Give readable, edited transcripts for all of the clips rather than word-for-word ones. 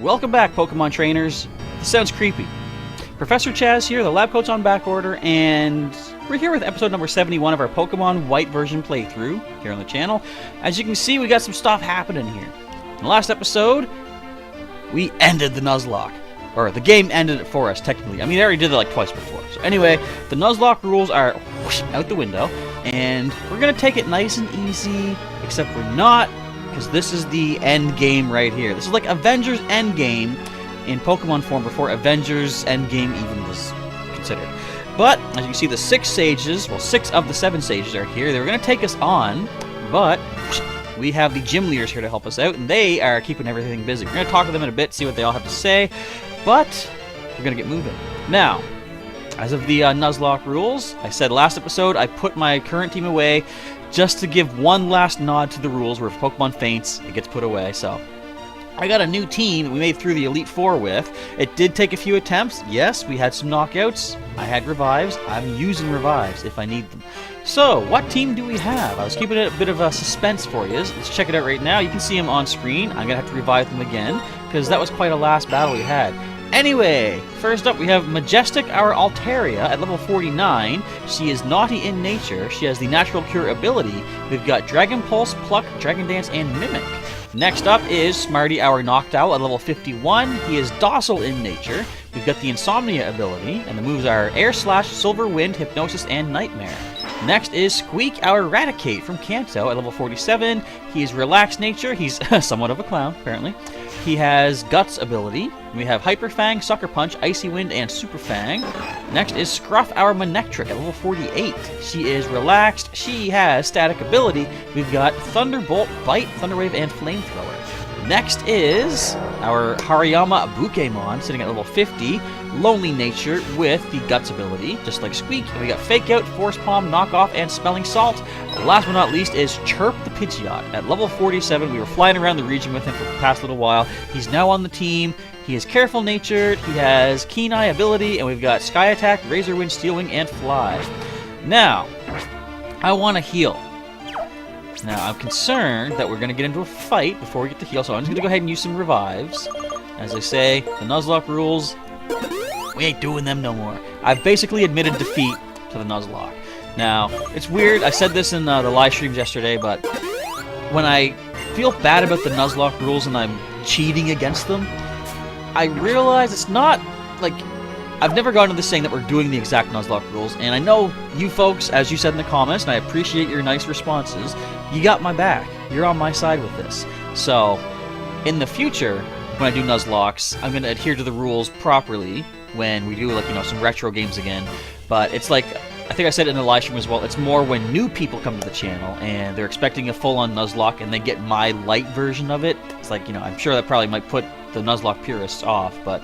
Welcome back, Pokemon Trainers. This sounds creepy. Professor Chaz here, the lab coat's on back order, and we're here with episode number 71 of our Pokemon White version playthrough here on the channel. As you can see, we got some stuff happening here. In the last episode, we ended the Nuzlocke. Or, the game ended it for us, technically. I mean, I already did it like twice before. So anyway, the Nuzlocke rules are whoosh, out the window, and we're going to take it nice and easy, except we're not, because this is the end game right here. This is like Avengers Endgame in Pokemon form before Avengers Endgame even was considered. But, as you can see, the 6 sages, well, 6 of the 7 sages are here. They were going to take us on, but we have the gym leaders here to help us out, and they are keeping everything busy. We're going to talk to them in a bit, see what they all have to say, but we're going to get moving. Now, as of the Nuzlocke rules, I said last episode I put my current team away just to give one last nod to the rules where if Pokemon faints, it gets put away. So I got a new team that we made through the Elite Four with. It did take a few attempts. Yes, we had some knockouts. I had revives. I'm using revives if I need them. So, what team do we have? I was keeping it a bit of a suspense for you. Let's check it out right now. You can see them on screen. I'm going to have to revive them again because that was quite a last battle we had. Anyway, first up we have Majestic, our Altaria, at level 49. She is naughty in nature. She has the Natural Cure ability. We've got Dragon Pulse, Pluck, Dragon Dance, and Mimic. Next up is Smarty, our Noctowl, at level 51. He is docile in nature. We've got the Insomnia ability, and the moves are Air Slash, Silver Wind, Hypnosis, and Nightmare. Next is Squeak, our Raticate from Kanto at level 47. He is Relaxed Nature. He's somewhat of a clown, apparently. He has Guts ability. We have Hyper Fang, Sucker Punch, Icy Wind, and Super Fang. Next is Scruff, our Manectric at level 48. She is Relaxed. She has Static ability. We've got Thunderbolt, Bite, Thunder Wave, and Flamethrower. Next is our Hariyama Bukemon, sitting at level 50. Lonely Nature with the Guts ability, just like Squeak. And we got Fake Out, Force Palm, Knock Off, and Spelling Salt. Last but not least is Chirp the Pidgeot. At level 47, we were flying around the region with him for the past little while. He's now on the team. He is Careful Natured, he has Keen Eye ability, and we've got Sky Attack, Razor Wind, Steel Wing, and Fly. Now, I want to heal. Now, I'm concerned that we're going to get into a fight before we get to heal, so I'm just going to go ahead and use some revives. As I say, the Nuzlocke rules, we ain't doing them no more. I've basically admitted defeat to the Nuzlocke. Now, it's weird, I said this in the live streams yesterday, but when I feel bad about the Nuzlocke rules and I'm cheating against them, I realize it's not, like, I've never gotten to this saying that we're doing the exact Nuzlocke rules, and I know you folks, as you said in the comments, and I appreciate your nice responses, you got my back. You're on my side with this. So, in the future, when I do Nuzlocks, I'm going to adhere to the rules properly when we do, like, you know, some retro games again. But it's like, I think I said it in the live stream as well, it's more when new people come to the channel and they're expecting a full-on Nuzlocke and they get my light version of it. It's like, you know, I'm sure that probably might put the Nuzlocke purists off, but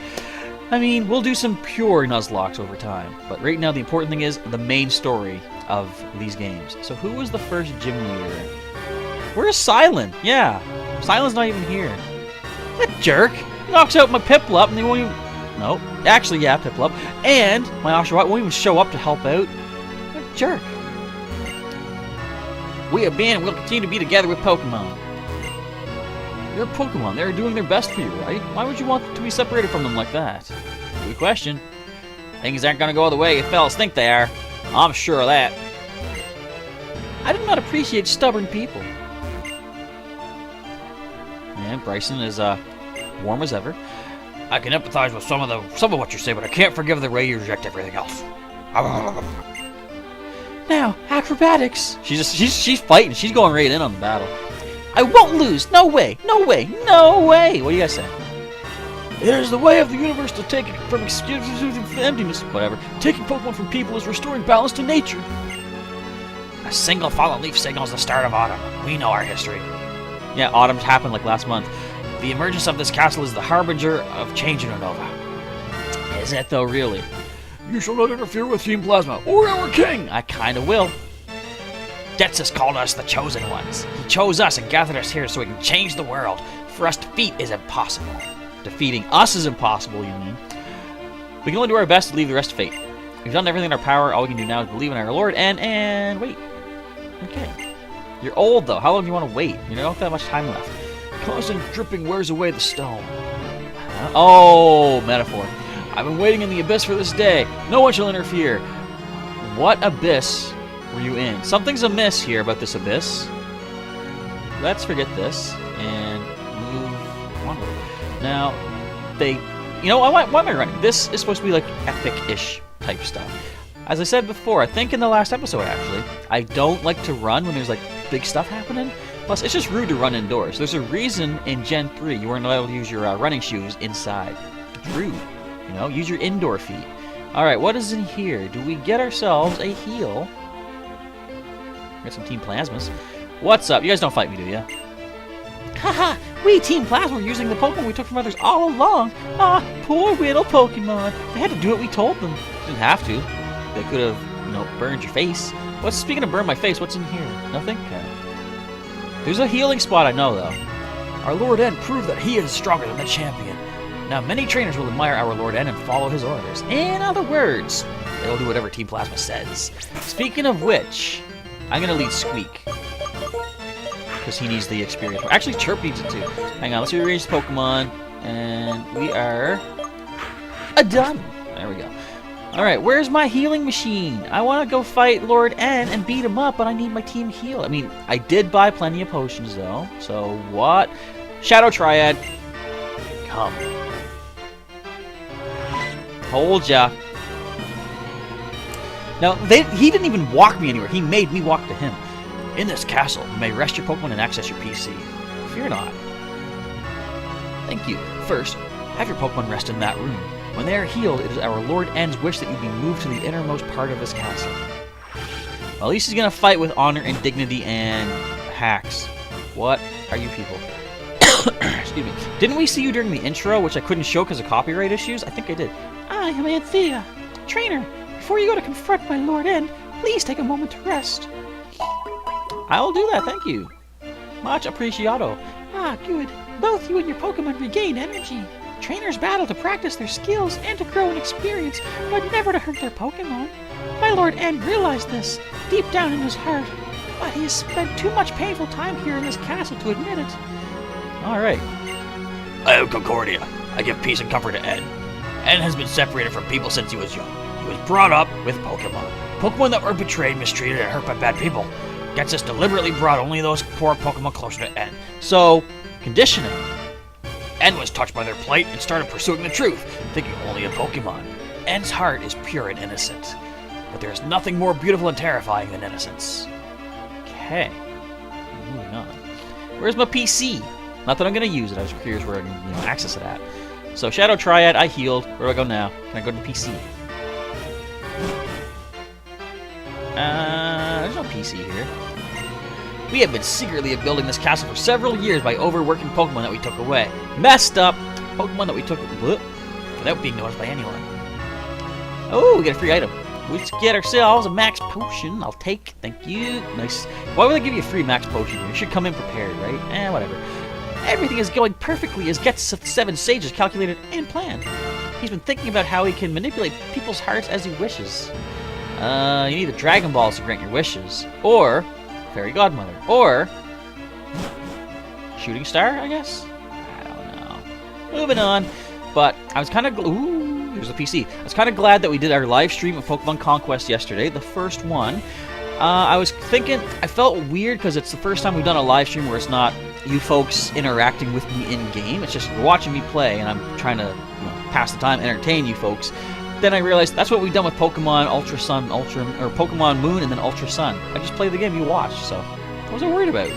I mean, we'll do some pure Nuzlocks over time. But right now, the important thing is the main story of these games. So who was the first gym leader? Where's Silent? Yeah, Silent's not even here. That jerk! He knocks out my Piplup and they won't even... No, actually, yeah, Piplup. And my Oshawott won't even show up to help out. What a jerk. We have been and will continue to be together with Pokemon. They're Pokemon. They're doing their best for you, right? Why would you want to be separated from them like that? Good question. Things aren't going to go the way you fellas think they are. I'm sure of that. I do not appreciate stubborn people. And Bryson is warm as ever. I can empathize with some of what you say, but I can't forgive the way you reject everything else. Now, acrobatics. She's fighting. She's going right in on the battle. I won't lose. No way. No way. No way. What do you guys say? It is the way of the universe to take it from emptiness. Whatever. Taking Pokemon from people is restoring balance to nature. A single fallen leaf signals the start of autumn. We know our history. Yeah, autumn happened like last month. The emergence of this castle is the harbinger of change in Unova. Is it though, really? You shall not interfere with Team Plasma or our king. I kinda will. Detsus called us the Chosen Ones. He chose us and gathered us here so we can change the world. For us to defeat is impossible. Defeating us is impossible, you mean? We can only do our best to leave the rest to fate. We've done everything in our power. All we can do now is believe in our Lord and wait. Okay. You're old, though. How long do you want to wait? You don't have that much time left. Constant dripping wears away the stone. Oh, metaphor. I've been waiting in the abyss for this day. No one shall interfere. What abyss were you in? Something's amiss here about this abyss. Let's forget this and move onward. Now, you know, why am I running? This is supposed to be like epic-ish type stuff. As I said before, I think in the last episode actually, I don't like to run when there's like big stuff happening. Plus, it's just rude to run indoors. There's a reason in Gen 3 you weren't allowed to use your running shoes inside. It's rude. You know, use your indoor feet. Alright, what is in here? Do we get ourselves a heal? Got some Team Plasmas. What's up? You guys don't fight me, do ya? Haha! We Team Plasma were using the Pokemon we took from others all along. Ah, poor little Pokemon. They had to do what we told them. Didn't have to. They could have, you know, burned your face. Speaking of burn my face, what's in here? Nothing? Okay. There's a healing spot I know, though. Our Lord N proved that he is stronger than the champion. Now, many trainers will admire our Lord N and follow his orders. In other words, they will do whatever Team Plasma says. Speaking of which, I'm going to lead Squeak. Because he needs the experience. Actually, Chirp needs it too. Hang on, let's rearrange the Pokemon. And we are... done! There we go. Alright, where's my healing machine? I want to go fight Lord N and beat him up, but I need my team heal. I mean, I did buy plenty of potions, though. So, what? Shadow Triad. Come. Told ya. Now, he didn't even walk me anywhere. He made me walk to him. In this castle, you may rest your Pokemon and access your PC. Fear not. Thank you. First, have your Pokemon rest in that room. When they are healed, it is our Lord N's wish that you be moved to the innermost part of his castle. Well, at least he's going to fight with honor and dignity and hacks. What are you people? Excuse me. Didn't we see you during the intro, which I couldn't show because of copyright issues? I think I did. I am Anthea. Trainer, before you go to confront my Lord N, please take a moment to rest. I'll do that, thank you. Much appreciado. Ah, good. Both you and your Pokemon regain energy. Trainers battle to practice their skills and to grow in experience, but never to hurt their Pokemon. My Lord N realized this, deep down in his heart, but he has spent too much painful time here in this castle to admit it. Alright. I am Concordia. I give peace and comfort to N. N has been separated from people since he was young. He was brought up with Pokemon. Pokemon that were betrayed, mistreated, and hurt by bad people. Gets deliberately brought only those poor Pokemon closer to N. So, conditioning. N was touched by their plight and started pursuing the truth, thinking only of Pokemon. N's heart is pure and innocent. But there is nothing more beautiful and terrifying than innocence. Okay. Moving on. Where's my PC? Not that I'm going to use it, I was curious where I can access it at. So, Shadow Triad, I healed. Where do I go now? Can I go to the PC? There's no PC here. We have been secretly building this castle for several years by overworking Pokemon that we took away. Messed up! Pokemon that we took without being noticed by anyone. Oh, we get a free item. Let's get ourselves a max potion. I'll take. Thank you. Nice. Why would they give you a free max potion here? You should come in prepared, right? Whatever. Everything is going perfectly as Gets of the 7 Sages calculated and planned. He's been thinking about how he can manipulate people's hearts as he wishes. You need the Dragon Balls to grant your wishes. Or Fairy Godmother. Or Shooting Star, I guess? I don't know. Moving on. But I was kind of... Ooh, here's the PC. I was kind of glad that we did our live stream of Pokemon Conquest yesterday, the first one. I was thinking... I felt weird because it's the first time we've done a live stream where it's not you folks interacting with me in-game. It's just you're watching me play, and I'm trying to pass the time, entertain you folks. Then I realized that's what we've done with Pokemon Ultra Sun, or Pokemon Moon, and then Ultra Sun. I just play the game you watch, so what was I worried about?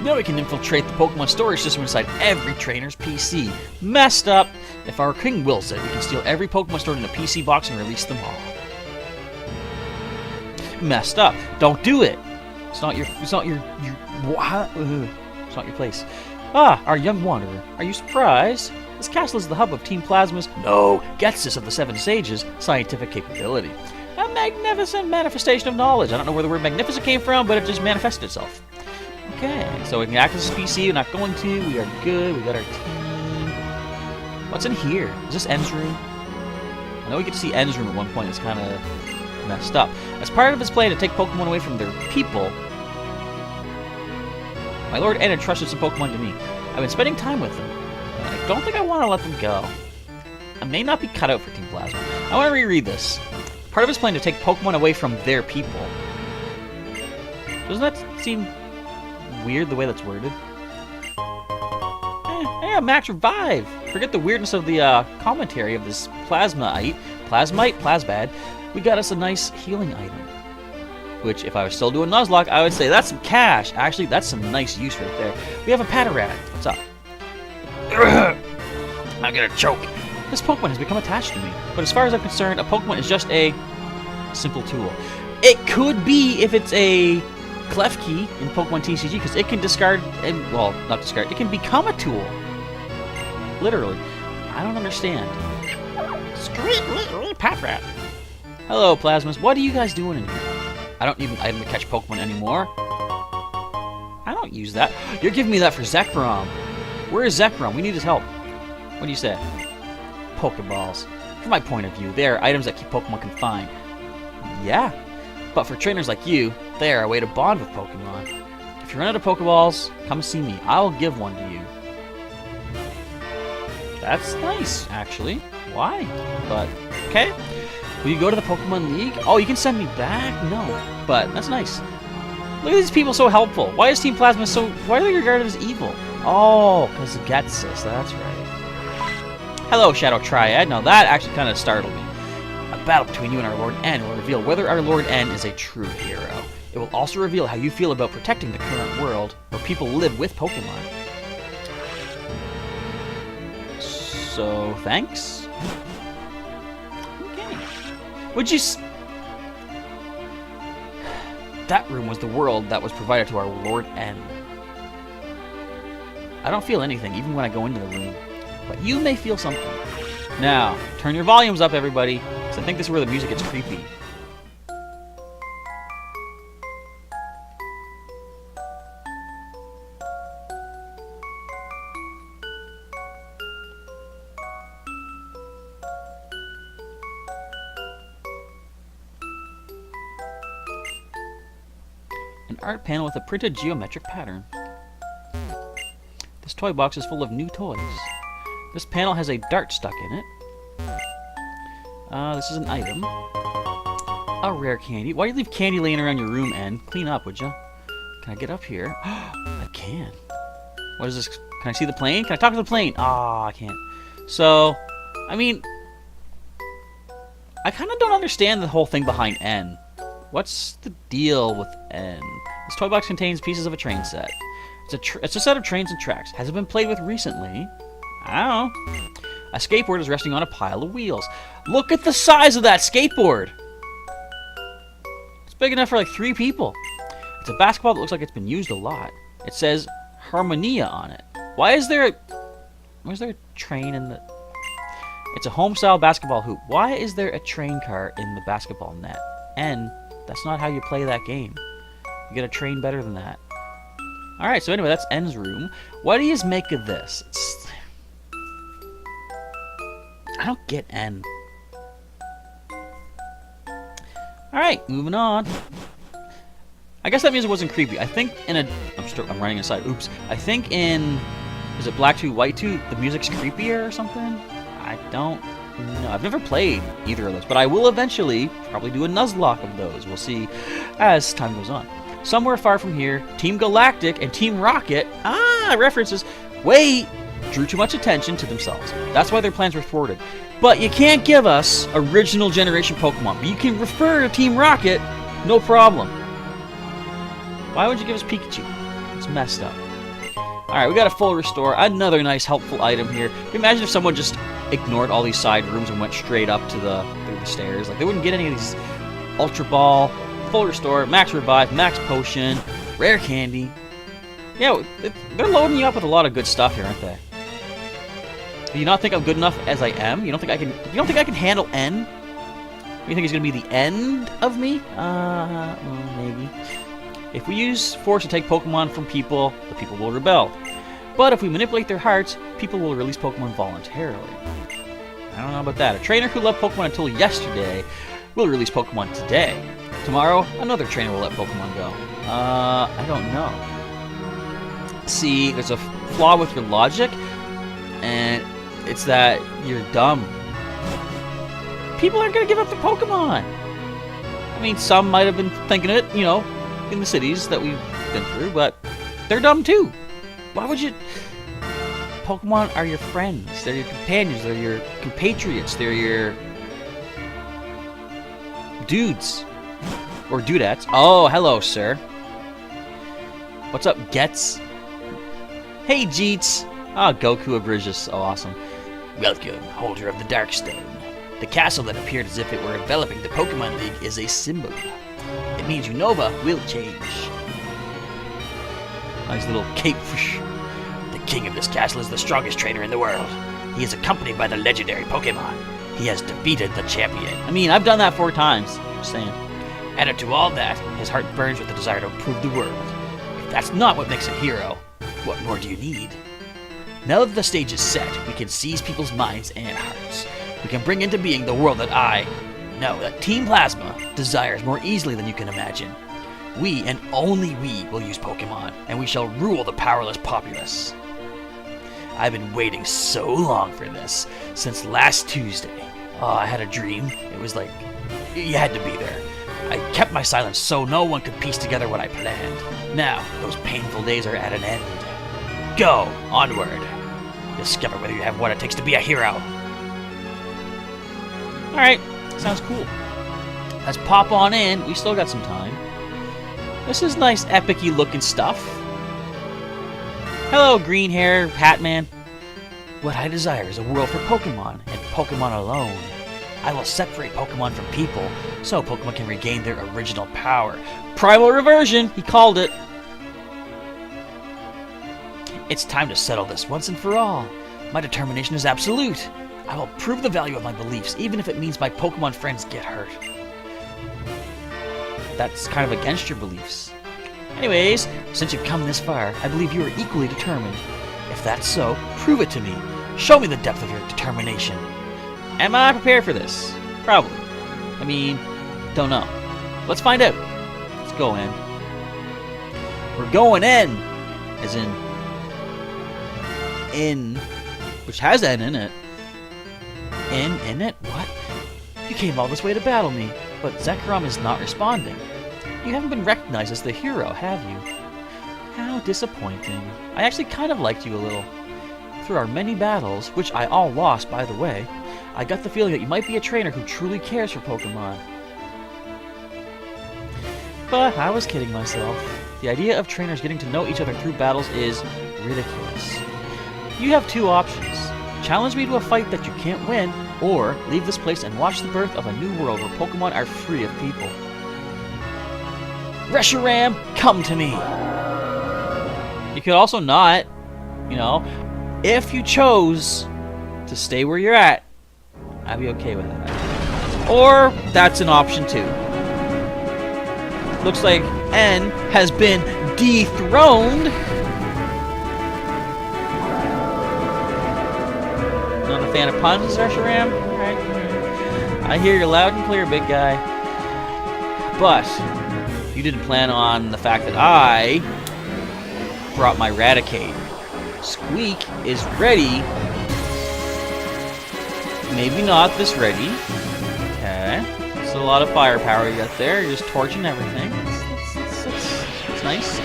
Now we can infiltrate the Pokemon storage system inside every trainer's PC. Messed up! If our king wills it, we can steal every Pokemon stored in a PC box and release them all. Messed up! Don't do it! It's not your place. Ah, our young wanderer. Are you surprised? This castle is the hub of Team Plasma's, no, Getsus of the 7 Sages, scientific capability. A magnificent manifestation of knowledge. I don't know where the word magnificent came from, but it just manifested itself. Okay, so we can access this PC. We're not going to. We are good. We got our team. What's in here? Is this N's room? I know we get to see N's room at one point. It's kind of messed up. As part of his plan to take Pokemon away from their people, my Lord N entrusted some Pokemon to me. I've been spending time with them. I don't think I want to let them go. I may not be cut out for Team Plasma. I want to reread this. Part of his plan to take Pokemon away from their people. Doesn't that seem weird the way that's worded? Yeah, Max Revive! Forget the weirdness of the commentary of this Plasmite, Plasbad. We got us a nice healing item. Which, if I was still doing Nuzlocke, I would say that's some cash. Actually, that's some nice use right there. We have a Patarad. What's up? I'm gonna choke. This Pokemon has become attached to me. But as far as I'm concerned, a Pokemon is just a simple tool. It could be if it's a Klefki in Pokemon TCG, because it can discard, well, not discard, it can become a tool. Literally. I don't understand. Patrat. Hello, Plasmas. What are you guys doing in here? I don't even item to catch Pokemon anymore. I don't use that. You're giving me that for Zekrom. Where is Zekrom? We need his help. What do you say? Pokeballs. From my point of view, they are items that keep Pokemon confined. Yeah. But for trainers like you, they are a way to bond with Pokemon. If you run out of Pokeballs, come see me. I'll give one to you. That's nice, actually. Why? But, okay. Will you go to the Pokemon League? Oh, you can send me back? No. But, that's nice. Look at these people so helpful. Why is Team Plasma so... Why are they regarded as evil? Oh, because it gets us. That's right. Hello, Shadow Triad. Now, that actually kind of startled me. A battle between you and our Lord N will reveal whether our Lord N is a true hero. It will also reveal how you feel about protecting the current world where people live with Pokemon. So, thanks? Okay. Would you... That room was the world that was provided to our Lord N. I don't feel anything, even when I go into the room. But you may feel something. Now, turn your volumes up, everybody, because I think this is where the music gets creepy. An art panel with a printed geometric pattern. This toy box is full of new toys. This panel has a dart stuck in it. This is an item. A rare candy. Why do you leave candy laying around your room, N? Clean up, would ya? Can I get up here? I can. What is this? Can I see the plane? Can I talk to the plane? Ah, I can't. So, I mean, I kind of don't understand the whole thing behind N. What's the deal with N? This toy box contains pieces of a train set. It's a set of trains and tracks. Has it been played with recently? I don't know. A skateboard is resting on a pile of wheels. Look at the size of that skateboard! It's big enough for like 3 people. It's a basketball that looks like it's been used a lot. It says Harmonia on it. Why is there a train in the... It's a home-style basketball hoop. Why is there a train car in the basketball net? And that's not how you play that game. You gotta train better than that. Alright, so anyway, that's N's room. What do you make of this? I don't get N. Alright, moving on. I guess that means it wasn't creepy. I think in a... I'm running aside. Oops. I think in... Is it Black 2, White 2? The music's creepier or something? I don't know. I've never played either of those, but I will eventually probably do a Nuzlocke of those. We'll see as time goes on. Somewhere far from here, Team Galactic and Team Rocket, references, drew too much attention to themselves. That's why their plans were thwarted. But you can't give us original generation Pokemon. But you can refer to Team Rocket, no problem. Why would you give us Pikachu? It's messed up. Alright, we got a full restore. Another nice helpful item here. Can you imagine if someone just ignored all these side rooms and went straight up to through the stairs? Like, they wouldn't get any of these Ultra Ball, full restore, max revive, max potion, rare candy. Yeah, they're loading you up with a lot of good stuff here, aren't they? Do you not think I'm good enough as I am? You don't think I can handle N? You think it's gonna be the end of me? Well, maybe. If we use force to take Pokemon from people, the people will rebel. But if we manipulate their hearts, people will release Pokemon voluntarily. I don't know about that. A trainer who loved Pokemon until yesterday will release Pokemon today. Tomorrow, another trainer will let Pokemon go. I don't know. See, there's a flaw with your logic, and It's that you're dumb. People aren't gonna give up their Pokemon. I mean, some might have been thinking it, you know, in the cities that we've been through, but they're dumb too. Why would you? Pokemon are your friends. They're your companions. They're your compatriots. They're your dudes. Or dudettes. Oh, hello, sir. What's up, Gets? Hey, Jeets. Ah, Goku Abrisius. Oh, awesome. Welcome, holder of the Darkstone. The castle that appeared as if it were enveloping the Pokemon League is a symbol. It means Unova will change. Nice little cape. The king of this castle is the strongest trainer in the world. He is accompanied by the legendary Pokemon. He has defeated the champion. I mean, I've done that 4 times. Just saying. Added to all that, his heart burns with the desire to improve the world. If that's not what makes a hero, what more do you need? Now that the stage is set, we can seize people's minds and hearts. We can bring into being the world that Team Plasma desires more easily than you can imagine. We, and only we, will use Pokemon, and we shall rule the powerless populace. I've been waiting so long for this, since last Tuesday. Oh, I had a dream. It was like, you had to be there. I kept my silence so no one could piece together what I planned. Now, those painful days are at an end. Go, onward. Discover whether you have what it takes to be a hero. Alright, sounds cool. Let's pop on in. We still got some time. This is nice, epic-y looking stuff. Hello, green hair, hat man. What I desire is a world for Pokemon, and Pokemon alone. I will separate Pokemon from people, so Pokemon can regain their original power. Primal reversion, he called it. It's time to settle this once and for all. My determination is absolute. I will prove the value of my beliefs, even if it means my Pokemon friends get hurt. That's kind of against your beliefs. Anyways, since you've come this far, I believe you are equally determined. If that's so, prove it to me. Show me the depth of your determination. Am I prepared for this? Probably. I mean, don't know. Let's find out. Let's go in. We're going in, as in, which has N in it. In it? What? You came all this way to battle me, but Zekrom is not responding. You haven't been recognized as the hero, have you? How disappointing. I actually kind of liked you a little. Through our many battles, which I all lost, by the way, I got the feeling that you might be a trainer who truly cares for Pokemon. But I was kidding myself. The idea of trainers getting to know each other through battles is ridiculous. You have 2 options. Challenge me to a fight that you can't win, or leave this place and watch the birth of a new world where Pokemon are free of people. Reshiram, come to me! You could also not, you know, if you chose to stay where you're at, I'd be okay with that. Or, that's an option too. Looks like N has been dethroned. Not a fan of puns, Reshiram? Alright. I hear you loud and clear, big guy. But, you didn't plan on the fact that I brought my Raticate. Squeak is ready. Maybe not this ready. Okay. That's a lot of firepower you got there. You're just torching everything. That's nice.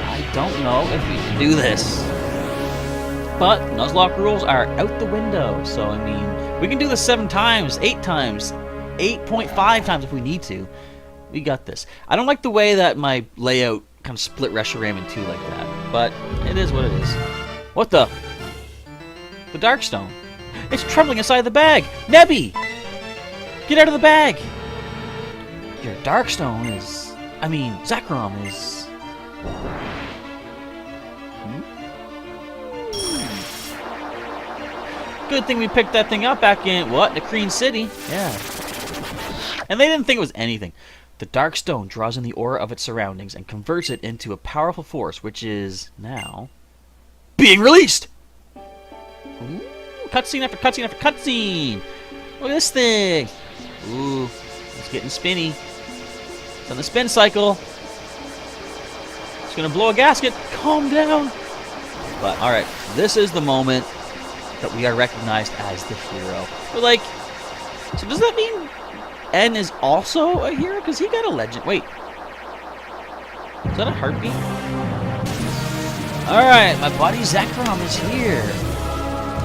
I don't know if we can do this. But Nuzlocke rules are out the window. So, I mean, we can do this 7 times, 8 times, 8.5 times if we need to. We got this. I don't like the way that my layout kind of split Reshiram in 2 like that. But it is what it is. What the? The Darkstone. It's trembling inside the bag! Nebby! Get out of the bag! Your Darkstone is... I mean, Zekrom is... Good thing we picked that thing up back in, what? Nacrene City? Yeah. And they didn't think it was anything. The Darkstone draws in the aura of its surroundings and converts it into a powerful force, which is now... being released! Ooh, cutscene after cutscene after cutscene! Look at this thing! Ooh, it's getting spinny. It's on the spin cycle. It's gonna blow a gasket. Calm down. But, alright, this is the moment that we are recognized as the hero. We're like, so does that mean N is also a hero? Because he got a legend. Wait. Is that a heartbeat? Alright, my buddy Zekrom is here.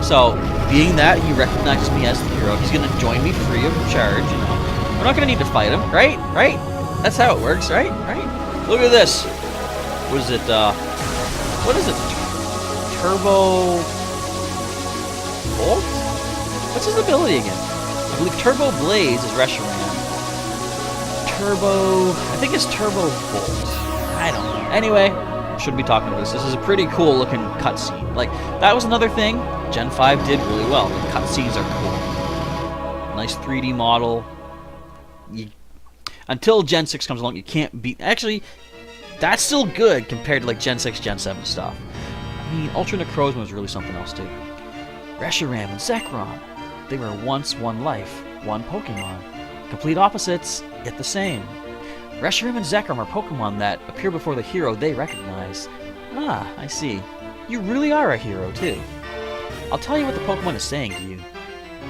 So, being that he recognizes me as the hero, he's going to join me free of charge, you know. We're not going to need to fight him, right? Right? That's how it works, right? Right? Look at this. What is it? What is it? Turbo Bolt? What's his ability again? I believe Turbo Blaze is Reshiram. Turbo... I think it's Turbo Bolt. I don't know. Anyway, shouldn't be talking about this. This is a pretty cool looking cutscene. Like, that was another thing Gen 5 did really well. The cutscenes are cool. Nice 3D model. Until Gen 6 comes along, you can't beat... Actually, that's still good compared to like Gen 6, Gen 7 stuff. I mean, Ultra Necrozma was really something else too. Reshiram and Zekrom. They were once one life, one Pokemon. Complete opposites, yet the same. Reshiram and Zekrom are Pokemon that appear before the hero they recognize. Ah, I see. You really are a hero too. I'll tell you what the Pokemon is saying to you.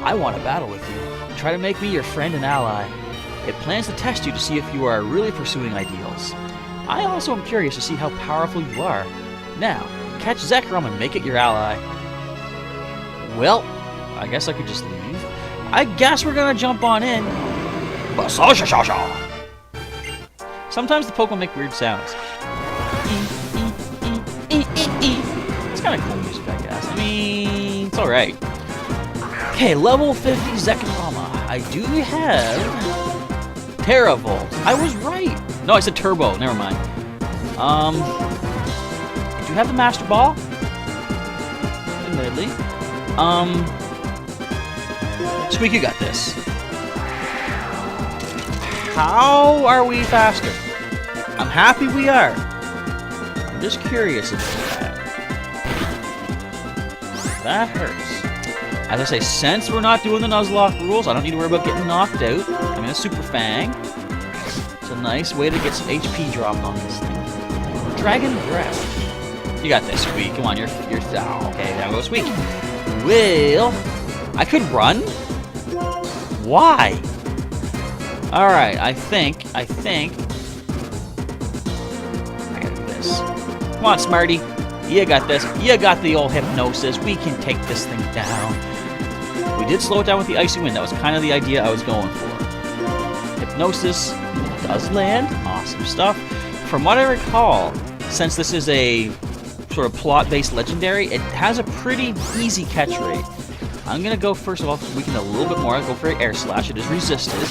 I want to battle with you. Try to make me your friend and ally. It plans to test you to see if you are really pursuing ideals. I also am curious to see how powerful you are. Now, catch Zekrom and make it your ally. Well, I guess I could just leave. I guess we're gonna jump on in. Sometimes the Pokemon make weird sounds. It's kind of cool music, I guess. I mean, it's alright. Okay, level 50 Zekroma. I do have Teravolt. I was right. No, I said Turbo. Never mind. I do have the Master Ball. Admittedly. Squeak, you got this. How are we faster? I'm happy we are. I'm just curious about that. That hurts. As I say, since we're not doing the Nuzlocke rules, I don't need to worry about getting knocked out. I'm in a Super Fang. It's a nice way to get some HP dropped on this thing. Dragon Breath. You got this, Squeak. Come on, you're oh, okay, there goes Squeak. Well, I could run? Why? Alright, I think I gotta do this. Come on, Smarty. You got this. You got the old hypnosis. We can take this thing down. We did slow it down with the Icy Wind. That was kind of the idea I was going for. Hypnosis does land. Awesome stuff. From what I recall, since this is a sort of plot-based legendary, it has a pretty easy catch rate. I'm going to go, first of all, weaken a little bit more. I'll go for Air Slash. It is resisted.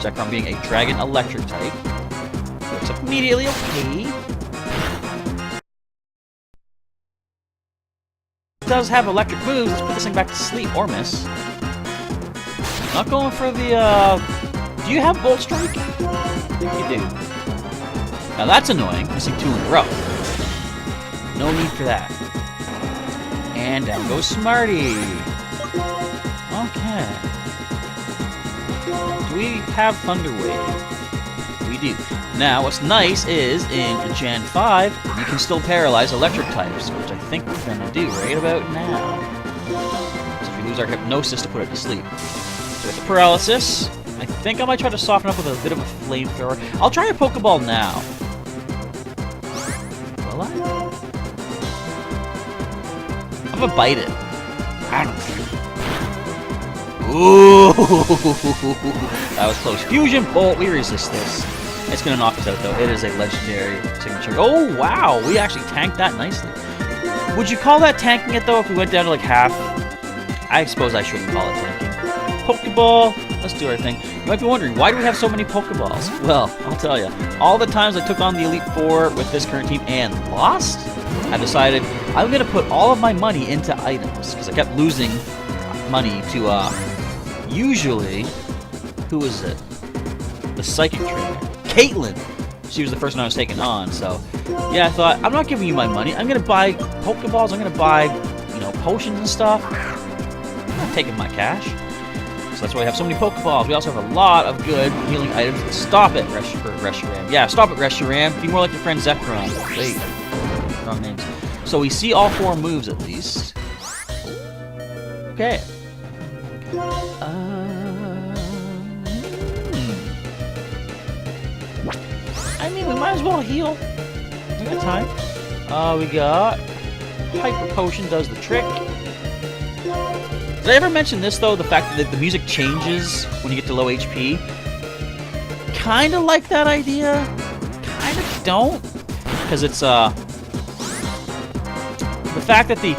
Zekrom being a Dragon Electric type. Looks up immediately. Okay. It does have electric moves. Let's put this thing back to sleep or miss. Not going for the, do you have Volt Strike? I think you do. Now that's annoying. Missing 2 in a row. No need for that. And down goes Smarty. Okay. Do we have Thunder Wave? We do. Now, what's nice is, in Gen 5, you can still paralyze electric types, which I think we're going to do right about now. So if we lose our Hypnosis to put it to sleep. So with the Paralysis, I think I might try to soften up with a bit of a Flamethrower. I'll try a Pokeball now. Will I? I'm going to bite it. I don't know. Ooh! That was close. Fusion Bolt, we resist this. It's going to knock us out, though. It is a legendary signature. Oh, wow! We actually tanked that nicely. Would you call that tanking it, though, if we went down to, like, half? I suppose I shouldn't call it tanking. Pokeball. Let's do our thing. You might be wondering, why do we have so many Pokeballs? Well, I'll tell you. All the times I took on the Elite Four with this current team and lost, I decided I'm going to put all of my money into items, because I kept losing money to, usually, who was it? The Psychic Trainer. Caitlin! She was the first one I was taking on, so... Yeah, I thought, I'm not giving you my money. I'm gonna buy Pokeballs, I'm gonna buy, you know, potions and stuff. I'm not taking my cash. So that's why we have so many Pokeballs. We also have a lot of good healing items. Stop it, Reshiram. Yeah, stop it, Reshiram. Be more like your friend Zekrom. Wait. Wrong names. So we see all 4 moves at least. Okay. I mean, we might as well heal. We got time. We got Hyper Potion does the trick. Did I ever mention this though? The fact that the music changes when you get to low HP. Kind of like that idea. Kind of don't, because it's the fact that the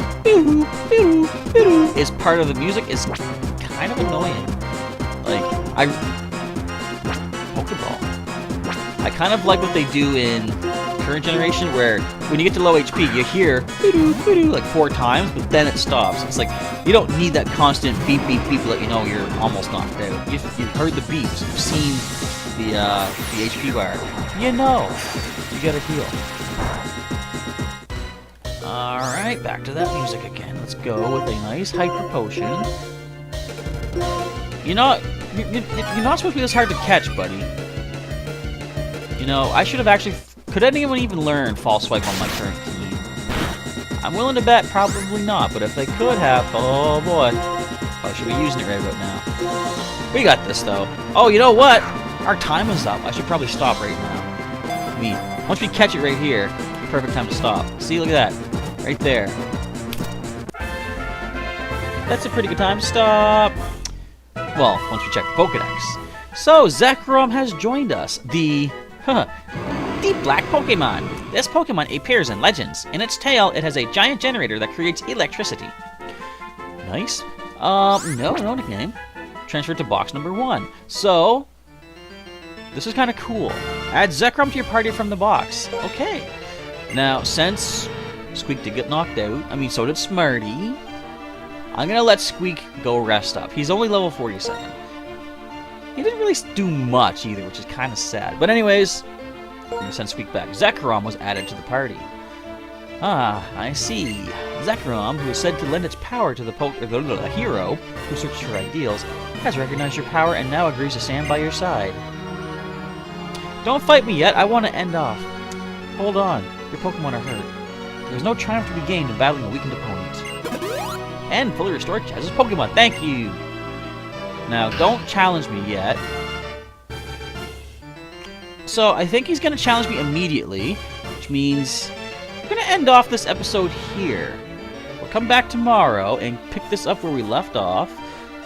is part of the music is kind of annoying. Like Pokeball. I kind of like what they do in current generation, where when you get to low HP, you hear like 4 times, but then it stops. It's like you don't need that constant beep beep beep to let you know you're almost knocked out. You've heard the beeps. You've seen the HP bar. You know you gotta heal. All right, back to that music again. Let's go with a nice Hyper Potion. You're not supposed to be this hard to catch, buddy. You know, I should have actually... Could anyone even learn False Swipe on my current team? I'm willing to bet probably not, but if they could have, oh boy. I should be using it right about now. We got this, though. Oh, you know what? Our time is up. I should probably stop right now. I mean, once we catch it right here, perfect time to stop. See, look at that. Right there. That's a pretty good time to stop. Well, once we check the Pokedex. So, Zekrom has joined us. The black Pokemon. This Pokemon appears in legends. In its tail, it has a giant generator that creates electricity. Nice. No nickname. Transferred to box number 1. So, this is kind of cool. Add Zekrom to your party from the box. Okay. Now, since Squeak did get knocked out, I mean, so did Smarty, I'm gonna let Squeak go rest up. He's only level 47. He didn't really do much either, which is kind of sad. But anyways, I'm gonna send Squeak back. Zekrom was added to the party. Ah, I see. Zekrom, who is said to lend its power to the hero who searches for ideals, has recognized your power and now agrees to stand by your side. Don't fight me yet. I want to end off. Hold on. Your Pokemon are hurt. There's no triumph to be gained in battling a weakened opponent. And fully restored Chaz's Pokemon. Thank you. Now, don't challenge me yet. So, I think he's going to challenge me immediately, which means we're going to end off this episode here. We'll come back tomorrow and pick this up where we left off.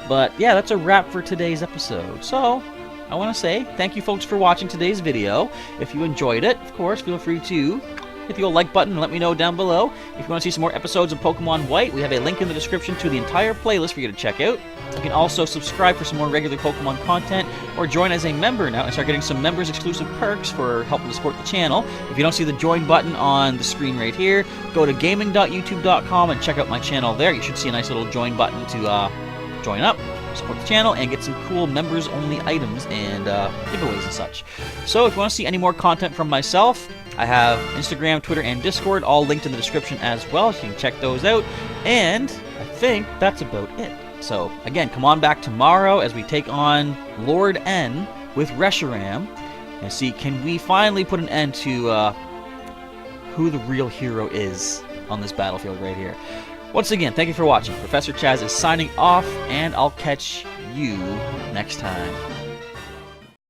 But, yeah, that's a wrap for today's episode. So, I want to say thank you folks for watching today's video. If you enjoyed it, of course, feel free to hit the old like button and let me know down below. If you want to see some more episodes of Pokemon White, we have a link in the description to the entire playlist for you to check out. You can also subscribe for some more regular Pokemon content, or join as a member now and start getting some members exclusive perks for helping to support the channel. If you don't see the join button on the screen right here, go to gaming.youtube.com and check out my channel there. You should see a nice little join button to join up, support the channel, and get some cool members-only items and giveaways and such. So if you want to see any more content from myself, I have Instagram, Twitter, and Discord, all linked in the description as well, so you can check those out. And I think that's about it. So, again, come on back tomorrow as we take on Lord N with Reshiram, and see, can we finally put an end to who the real hero is on this battlefield right here. Once again, thank you for watching. Professor Chaz is signing off, and I'll catch you next time.